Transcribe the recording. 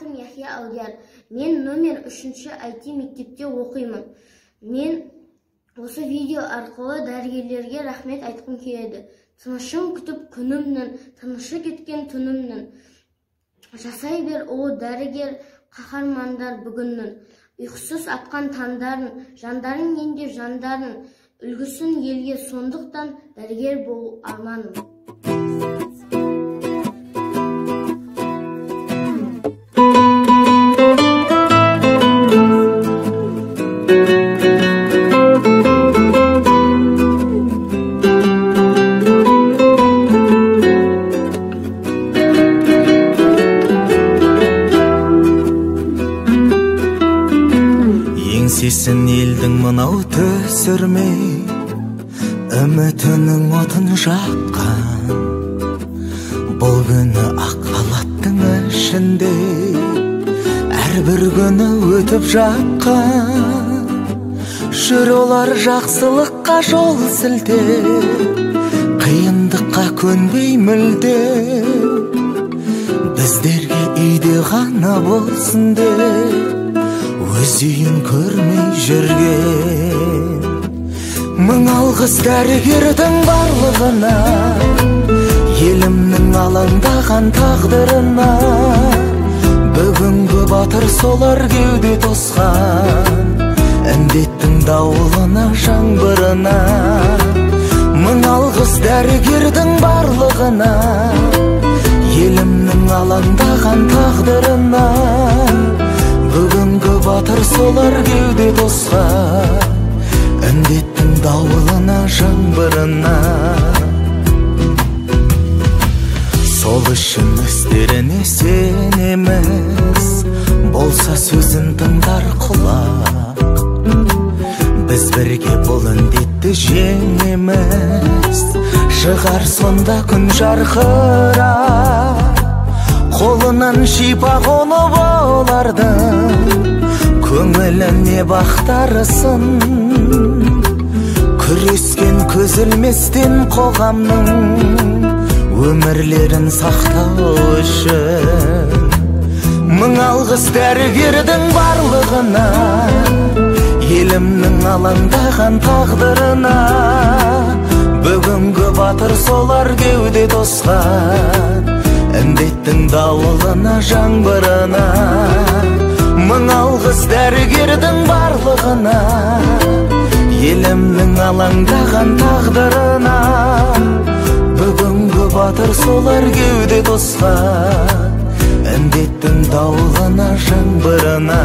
Атым Яхия Алдияр. Мен номер 3-ші IT мектепте оқимын. Мен осы видео арқылы дәрігерлерге рахмет айтқым келеді. Тынышын күтіп күнімнің, тынышы кеткен түнімнің. Жасай бер о дәрігер қаһармандар бүгіннің. Ұйқысыз атқан таңдарын, жандарын енді жандарын, үлгісін елге, сондықтан дәрігер болу арманым. Еңсесін елдің мынау түсірмей, үмітінің отын жаққан. Бұл күні ақ халаттың ішінде әрбір күні өтіп жатқан. Жүр олар жақсылыққа жол сілтеп, қиындыққа көнбей мүлде. Біздерге үйде ғана болсын деп өз үйін көрмей жүрген. Мың алғыс дәрігердің барлығына, елімнің алаңдаған тағдырына. Бүгінгі батыр солар кеуде тосқан, індеттің дауылына, жаңбырына. Мың алғыс дәрігердің барлығына, елімнің алаңдаған тағдырына. Бүгінгі батыр солар кеуде тосқан, індеттің дауылына, жаңбырына. Сол үшін өздеріне сенеміз, болса сөзін тыңдар құлақ. Біз бірге бұл індетті жеңеміз, шығар сонда күн жарқырап. Қолынан шипа қонып олардың, көңіліне бақтарысын. Күрескен көзілместен қоғамның, өмірлерін сақтау үшін. Мың алғыс дәрігердің барлығына, елімнің алаңдаған тағдырына. Бүгінгі батыр солар кеуде тосқан, індеттің дауылына, жаңбырына. Мың алғыс дәрігердің барлығына, елімнің алаңдаған тағдырына. Бүгінгі батыр солар кеуде тосқан, індеттің дауылына, жаңбырына.